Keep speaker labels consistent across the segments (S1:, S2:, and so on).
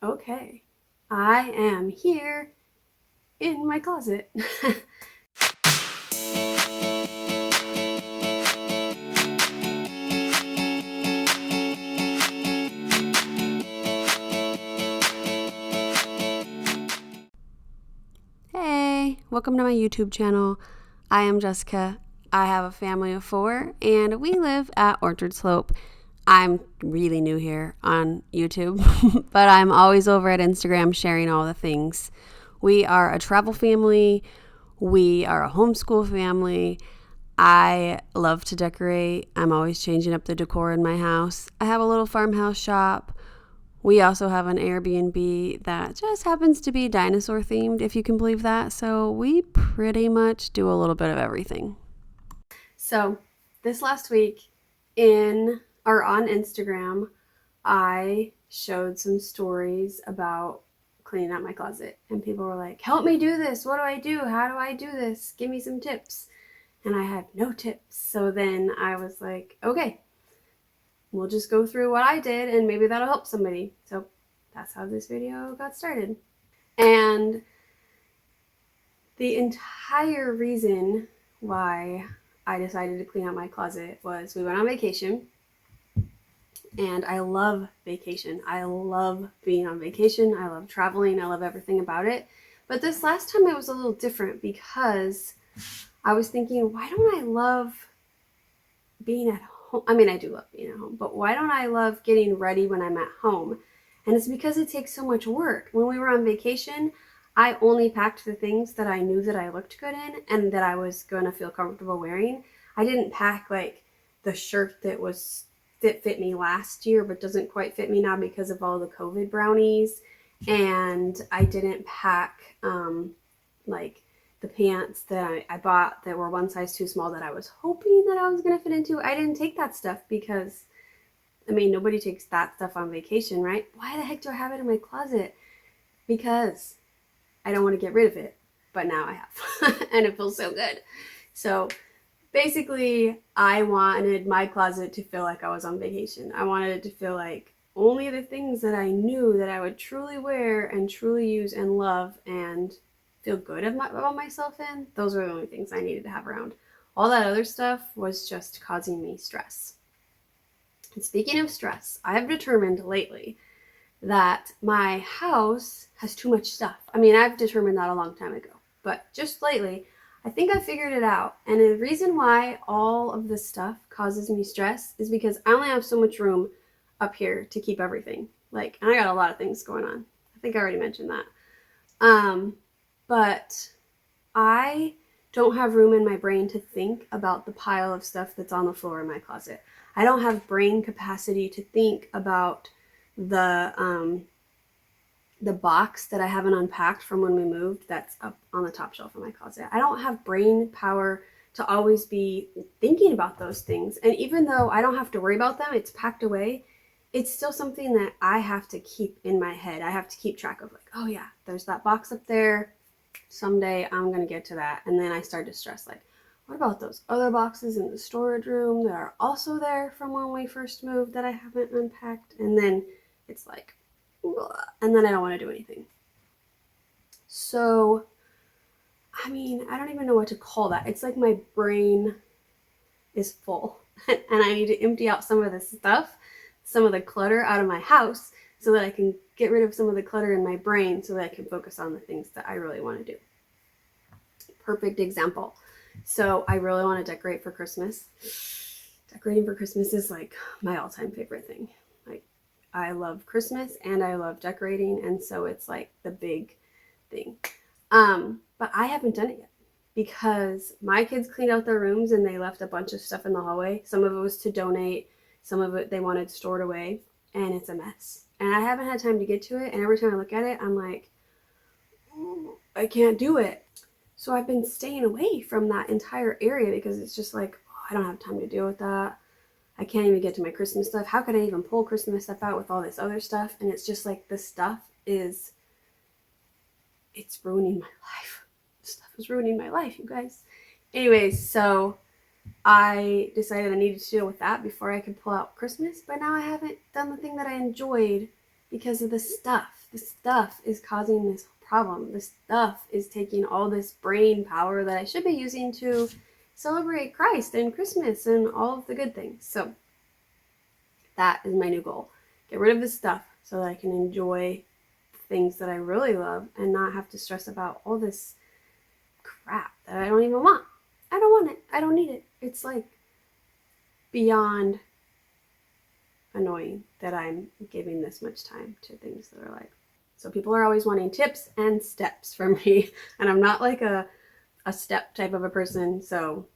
S1: Okay, I am here in my closet. Hey, welcome to my YouTube channel. I am Jessica. I have a family of 4 and we live at Orchard Slope. I'm really new here on YouTube, but I'm always over at Instagram sharing all the things. We are a travel family. We are a homeschool family. I love to decorate. I'm always changing up the decor in my house. I have a little farmhouse shop. We also have an Airbnb that just happens to be dinosaur themed, if you can believe that. So we pretty much do a little bit of everything. So this last week on Instagram, I showed some stories about cleaning out my closet, and people were like, help me do this. What do I do? How do I do this? Give me some tips. And I had no tips. So then I was like, okay, we'll just go through what I did and maybe that'll help somebody. So that's how this video got started. And the entire reason why I decided to clean out my closet was we went on vacation. And I love vacation. I love being on vacation. I love traveling. I love everything about it. But this last time it was a little different because I was thinking, why don't I love being at home? I mean, I do love being at home, but why don't I love getting ready when I'm at home? And it's because it takes so much work. When we were on vacation, I only packed the things that I knew that I looked good in and that I was going to feel comfortable wearing. I didn't pack like the shirt that fit me last year but doesn't quite fit me now because of all the COVID brownies. And I didn't pack like the pants that I bought that were one size too small that I was hoping that I was going to fit into. I didn't take that stuff because, I mean, nobody takes that stuff on vacation, right? Why the heck do I have it in my closet? Because I don't want to get rid of it, but now I have. And it feels so good. So basically, I wanted my closet to feel like I was on vacation. I wanted it to feel like only the things that I knew that I would truly wear and truly use and love and feel good about myself in, those were the only things I needed to have around. All that other stuff was just causing me stress. And speaking of stress, I have determined lately that my house has too much stuff. I mean, I've determined that a long time ago, but just lately, I think I figured it out. And the reason why all of this stuff causes me stress is because I only have so much room up here to keep everything. Like, and I got a lot of things going on. I think I already mentioned that. But I don't have room in my brain to think about the pile of stuff that's on the floor in my closet. I don't have brain capacity to think about the box that I haven't unpacked from when we moved that's up on the top shelf of my closet. I don't have brain power to always be thinking about those things. And even though I don't have to worry about them, it's packed away, it's still something that I have to keep in my head. I have to keep track of, like, oh yeah, there's that box up there. Someday I'm going to get to that. And then I start to stress, like, what about those other boxes in the storage room that are also there from when we first moved that I haven't unpacked? And then it's like, and then I don't want to do anything. So, I mean, I don't even know what to call that. It's like my brain is full and I need to empty out some of the stuff, some of the clutter out of my house so that I can get rid of some of the clutter in my brain so that I can focus on the things that I really want to do. Perfect example. So I really want to decorate for Christmas. Decorating for Christmas is like my all-time favorite thing. Like, I love Christmas and I love decorating, and so it's like the big thing. But I haven't done it yet because my kids cleaned out their rooms and they left a bunch of stuff in the hallway. Some of it was to donate, some of it they wanted stored away, and it's a mess. And I haven't had time to get to it, and every time I look at it, I'm like, oh, I can't do it. So I've been staying away from that entire area because it's just like, oh, I don't have time to deal with that. I can't even get to my Christmas stuff. How could I even pull Christmas stuff out with all this other stuff? And it's just like, this stuff it's ruining my life. This stuff is ruining my life, you guys. Anyways, so I decided I needed to deal with that before I could pull out Christmas, but now I haven't done the thing that I enjoyed because of the stuff. This stuff is causing this problem. This stuff is taking all this brain power that I should be using to celebrate Christ and Christmas and all of the good things. So that is my new goal. Get rid of this stuff so that I can enjoy things that I really love and not have to stress about all this crap that I don't even want. I don't want it. I don't need it. It's like beyond annoying that I'm giving this much time to things that are like, so people are always wanting tips and steps from me, and I'm not like a step type of a person, so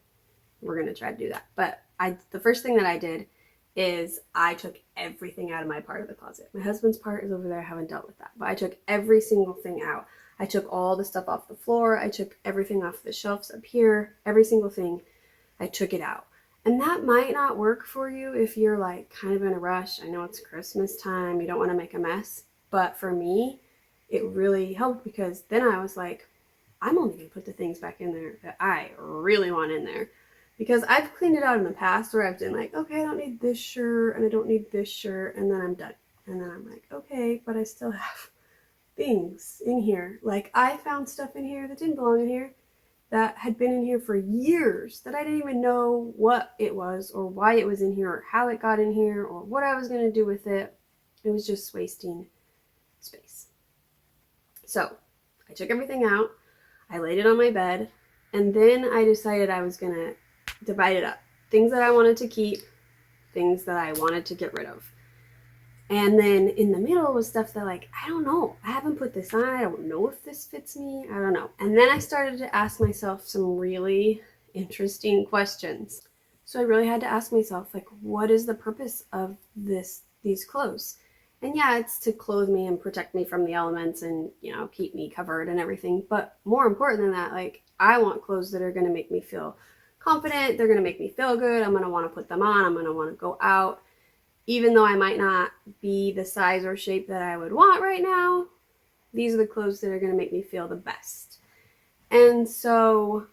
S1: we're gonna try to do that. But the first thing that I did is I took everything out of my part of the closet. My husband's part is over there. I haven't dealt with that, but I took every single thing out. I took all the stuff off the floor. I took everything off the shelves up here. Every single thing, I took it out. And that might not work for you if you're like kind of in a rush. I know it's Christmas time. You don't want to make a mess. But for me, it really helped because then I was like, I'm only going to put the things back in there that I really want in there. Because I've cleaned it out in the past where I've been like, okay, I don't need this shirt and I don't need this shirt. And then I'm done. And then I'm like, okay, but I still have things in here. Like I found stuff in here that didn't belong in here, that had been in here for years, that I didn't even know what it was or why it was in here or how it got in here or what I was going to do with it. It was just wasting space. So I took everything out, I laid it on my bed, and then I decided I was going to divide it up. Things that I wanted to keep, things that I wanted to get rid of. And then in the middle was stuff that like, I don't know. I haven't put this on. I don't know if this fits me. I don't know. And then I started to ask myself some really interesting questions. So I really had to ask myself, like, what is the purpose of these clothes? And yeah, it's to clothe me and protect me from the elements and, keep me covered and everything. But more important than that, like, I want clothes that are going to make me feel confident. They're going to make me feel good. I'm going to want to put them on. I'm going to want to go out. Even though I might not be the size or shape that I would want right now, these are the clothes that are going to make me feel the best. And so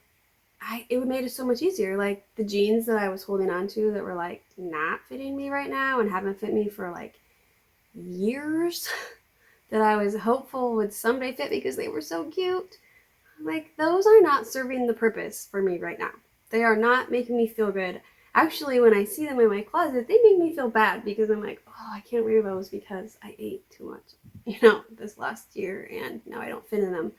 S1: it made it so much easier. Like the jeans that I was holding on to that were like not fitting me right now and haven't fit me for like years that I was hopeful would someday fit me because they were so cute. Like those are not serving the purpose for me right now. They are not making me feel good. Actually, when I see them in my closet, they make me feel bad because I'm like, oh, I can't wear those because I ate too much, this last year and now I don't fit in them.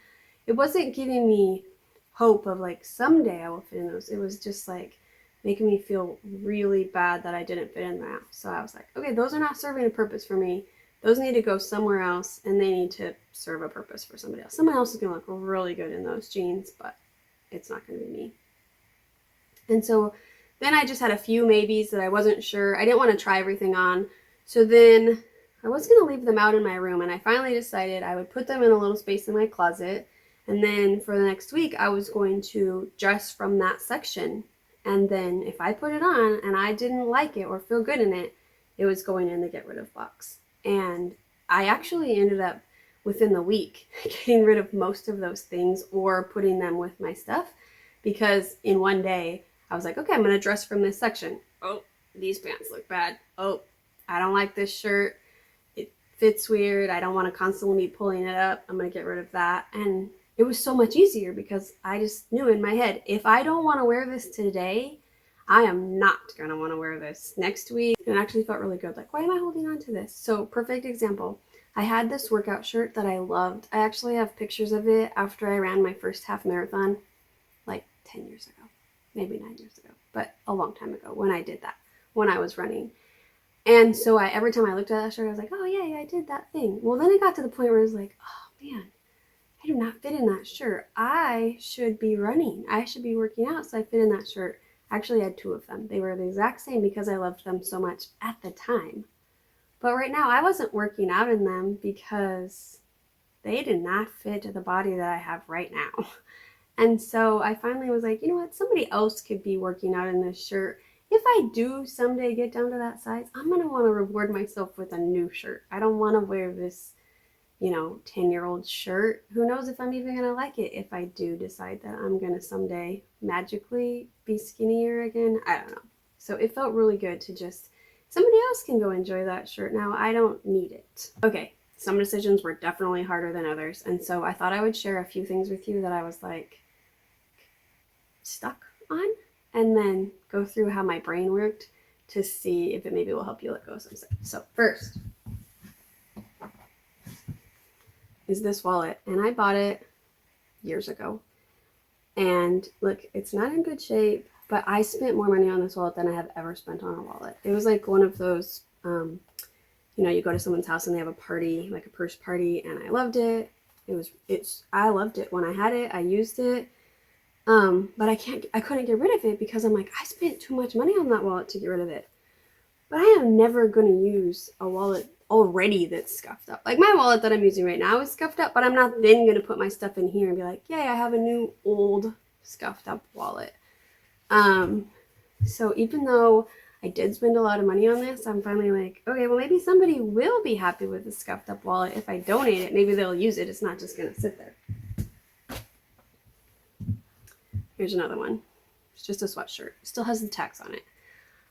S1: It wasn't giving me hope of like someday I will fit in those. It was just like making me feel really bad that I didn't fit in them. So I was like, okay, those are not serving a purpose for me. Those need to go somewhere else and they need to serve a purpose for somebody else. Someone else is going to look really good in those jeans, but it's not going to be me. And so then I just had a few maybes that I wasn't sure. I didn't want to try everything on. So then I was going to leave them out in my room. And I finally decided I would put them in a little space in my closet. And then for the next week, I was going to dress from that section. And then if I put it on and I didn't like it or feel good in it, it was going in the get rid of box. And I actually ended up within the week getting rid of most of those things or putting them with my stuff. Because in one day, I was like, okay, I'm going to dress from this section. Oh, these pants look bad. Oh, I don't like this shirt. It fits weird. I don't want to constantly be pulling it up. I'm going to get rid of that. And it was so much easier because I just knew in my head, if I don't want to wear this today, I am not going to want to wear this next week. And it actually felt really good. Like, why am I holding on to this? So perfect example. I had this workout shirt that I loved. I actually have pictures of it after I ran my first half marathon like 10 years ago. Maybe 9 years ago, but a long time ago when I did that, when I was running. And so every time I looked at that shirt, I was like, oh yeah, I did that thing. Well, then it got to the point where I was like, oh man, I do not fit in that shirt. I should be running. I should be working out so I fit in that shirt. I actually had two of them. They were the exact same because I loved them so much at the time. But right now I wasn't working out in them because they did not fit to the body that I have right now. And so I finally was like, you know what, somebody else could be working out in this shirt. If I do someday get down to that size, I'm going to want to reward myself with a new shirt. I don't want to wear this, 10-year-old shirt. Who knows if I'm even going to like it if I do decide that I'm going to someday magically be skinnier again. I don't know. So it felt really good to just, somebody else can go enjoy that shirt now. I don't need it. Okay, some decisions were definitely harder than others. And so I thought I would share a few things with you that I was like stuck on, and then go through how my brain worked to see if it maybe will help you let go of some stuff. So first is this wallet, and I bought it years ago. And look, it's not in good shape, but I spent more money on this wallet than I have ever spent on a wallet. It was like one of those, you know, you go to someone's house and they have a party, like a purse party, and I loved it. I loved it when I had it. I used it. But I couldn't get rid of it because I'm like, I spent too much money on that wallet to get rid of it. But I am never going to use a wallet already that's scuffed up. Like my wallet that I'm using right now is scuffed up, but I'm not then going to put my stuff in here and be like, yay, I have a new old scuffed up wallet. So even though I did spend a lot of money on this, I'm finally like, okay, well maybe somebody will be happy with the scuffed up wallet if I donate it. Maybe they'll use it. It's not just going to sit there. Here's another one. It's just a sweatshirt. It still has the tags on it.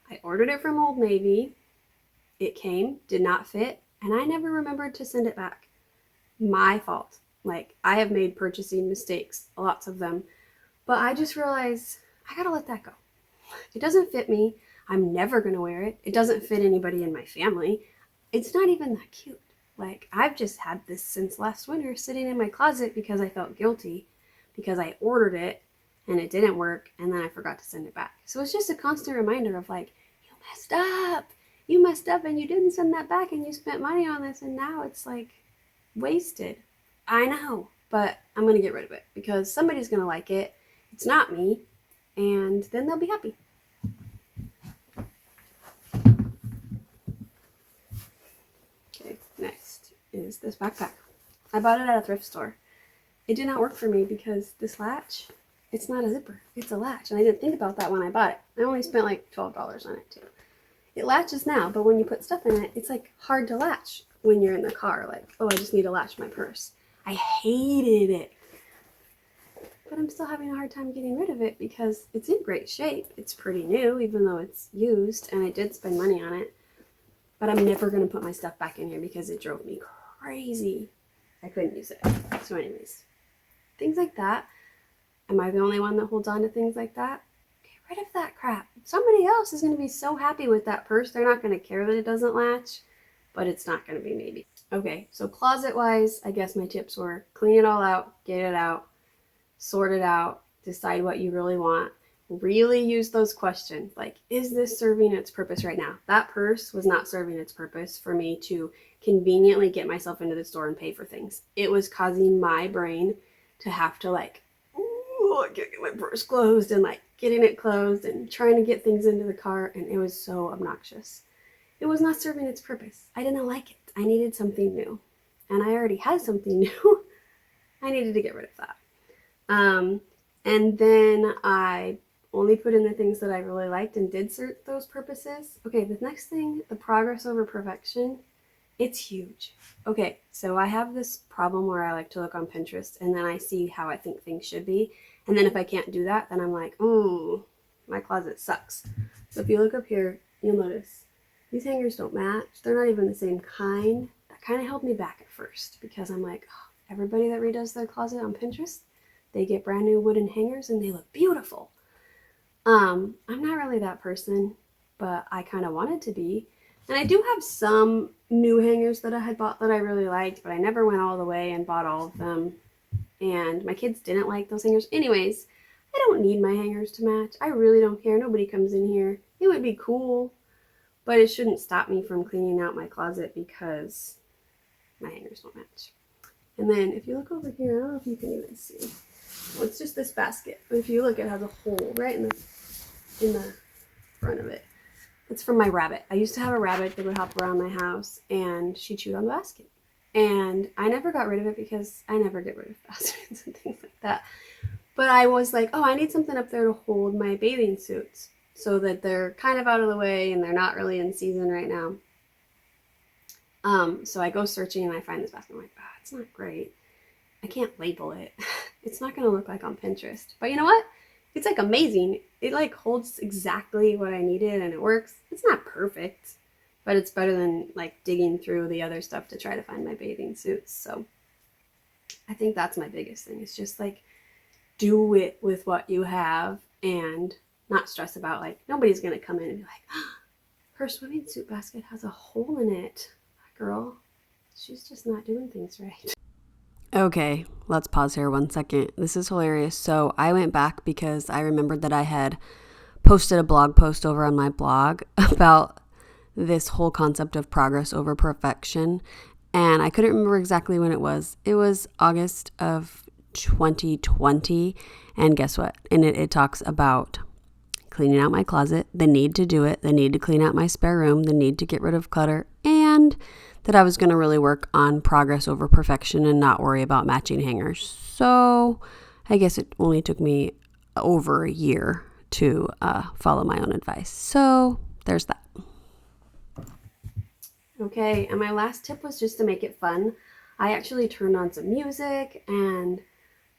S1: I ordered it from Old Navy. It came, did not fit, and I never remembered to send it back. My fault. Like, I have made purchasing mistakes, lots of them, but I just realized I gotta let that go. It doesn't fit me. I'm never gonna wear it. It doesn't fit anybody in my family. It's not even that cute. Like, I've just had this since last winter sitting in my closet because I felt guilty because I ordered it and it didn't work, and then I forgot to send it back. So it's just a constant reminder of like, you messed up. You messed up and you didn't send that back and you spent money on this and now it's like wasted. I know, but I'm going to get rid of it because somebody's going to like it. It's not me, and then they'll be happy. Okay, next is this backpack. I bought it at a thrift store. It did not work for me because this latch, it's not a zipper, it's a latch. And I didn't think about that when I bought it. I only spent like $12 on it too. It latches now, but when you put stuff in it, it's like hard to latch when you're in the car. Like, oh, I just need to latch my purse. I hated it. But I'm still having a hard time getting rid of it because it's in great shape. It's pretty new, even though it's used, and I did spend money on it. But I'm never going to put my stuff back in here because it drove me crazy. I couldn't use it. So anyways, things like that. Am I the only one that holds on to things like that? Get rid of that crap. Somebody else is going to be so happy with that purse. They're not going to care that it doesn't latch, but it's not going to be maybe. Okay, so closet-wise, I guess my tips were clean it all out, get it out, sort it out, decide what you really want. Really use those questions. Like, is this serving its purpose right now? That purse was not serving its purpose for me to conveniently get myself into the store and pay for things. It was causing my brain to have to like, ooh, I can't get my purse closed, and like getting it closed and trying to get things into the car, and it was so obnoxious. It was not serving its purpose. I didn't like it. I needed something new, and I already had something new. I needed to get rid of that. And then I only put in the things that I really liked and did serve those purposes. Okay, the next thing, the progress over perfection, it's huge. Okay, so I have this problem where I like to look on Pinterest and then I see how I think things should be. And then if I can't do that, then I'm like, ooh, my closet sucks. So if you look up here, you'll notice these hangers don't match. They're not even the same kind. That kind of held me back at first because I'm like, oh, everybody that redoes their closet on Pinterest, they get brand new wooden hangers and they look beautiful. I'm not really that person, but I kind of wanted to be. And I do have some new hangers that I had bought that I really liked, but I never went all the way and bought all of them. And my kids didn't like those hangers. Anyways, I don't need my hangers to match. I really don't care. Nobody comes in here. It would be cool, but it shouldn't stop me from cleaning out my closet because my hangers don't match. And then if you look over here, I don't know if you can even see. Well, it's just this basket, but if you look, it has a hole right in the front of it. It's from my rabbit. I used to have a rabbit that would hop around my house, and she chewed on the basket. And I never got rid of it because I never get rid of baskets and things like that. But I was like, oh, I need something up there to hold my bathing suits so that they're kind of out of the way and they're not really in season right now. So I go searching and I find this basket. I'm like, ah, it's not great. I can't label it. It's not going to look like on Pinterest. But you know what? It's like amazing. It like holds exactly what I needed and it works. It's not perfect. but it's better than like digging through the other stuff to try to find my bathing suits. So I think that's my biggest thing. It's just like do it with what you have and not stress about like nobody's gonna come in and be like, oh, her swimming suit basket has a hole in it. Girl, she's just not doing things right. Okay, let's pause here 1 second. This is hilarious. So I went back because I remembered that I had posted a blog post over on my blog about this whole concept of progress over perfection. And I couldn't remember exactly when it was. It was August of 2020. And guess what? In it, it talks about cleaning out my closet, the need to do it, the need to clean out my spare room, the need to get rid of clutter, and that I was going to really work on progress over perfection and not worry about matching hangers. So I guess it only took me over a year to follow my own advice. So there's that. Okay, and my last tip was just to make it fun. I actually turned on some music and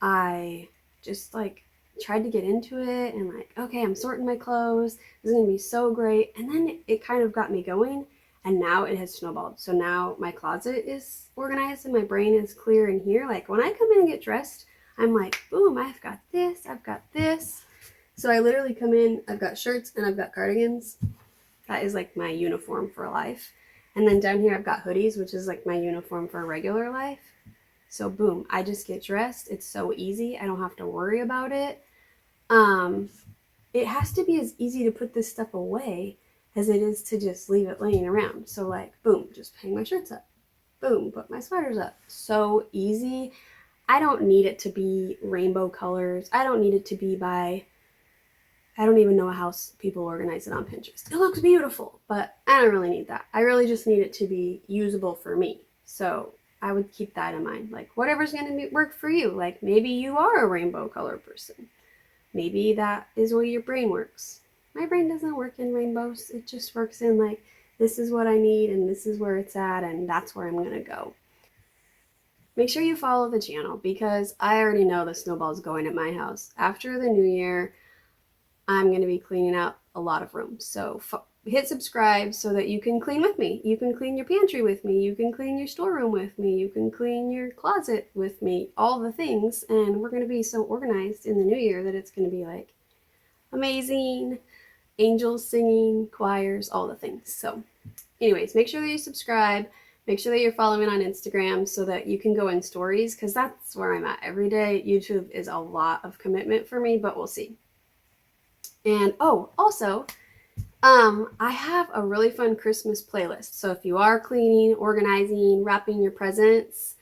S1: I just like tried to get into it and like, okay, I'm sorting my clothes. This is gonna be so great. And then it kind of got me going and now it has snowballed. So now my closet is organized and my brain is clear in here. Like when I come in and get dressed, I'm like, boom, I've got this, I've got this. So I literally come in, I've got shirts and I've got cardigans. That is like my uniform for life. And then down here I've got hoodies, which is like my uniform for regular life. So boom, I just get dressed. It's so easy. I don't have to worry about it. It has to be as easy to put this stuff away as it is to just leave it laying around. So like, boom, just hang my shirts up. Boom, put my sweaters up. So easy. I don't need it to be rainbow colors. I don't need it to be by, I don't even know how people organize it on Pinterest. It looks beautiful, but I don't really need that. I really just need it to be usable for me. So I would keep that in mind. Like whatever's going to work for you. Like maybe you are a rainbow color person. Maybe that is the way your brain works. My brain doesn't work in rainbows. It just works in like, this is what I need and this is where it's at and that's where I'm going to go. Make sure you follow the channel because I already know the snowball's going at my house. After the new year, I'm going to be cleaning out a lot of rooms. So hit subscribe so that you can clean with me. You can clean your pantry with me. You can clean your storeroom with me. You can clean your closet with me. All the things. And we're going to be so organized in the new year that it's going to be like amazing. Angels singing, choirs, all the things. So anyways, make sure that you subscribe. Make sure that you're following on Instagram so that you can go in stories because that's where I'm at every day. YouTube is a lot of commitment for me, but we'll see. And oh, also, I have a really fun Christmas playlist. So if you are cleaning, organizing, wrapping your presents,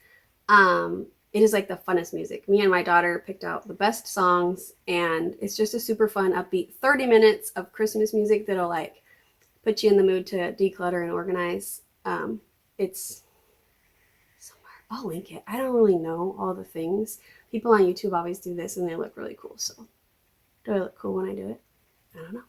S1: it is like the funnest music. Me and my daughter picked out the best songs and it's just a super fun, upbeat 30 minutes of Christmas music that'll like put you in the mood to declutter and organize. It's somewhere. I'll link it. I don't really know all the things. People on YouTube always do this and they look really cool. So do I look cool when I do it? I don't know.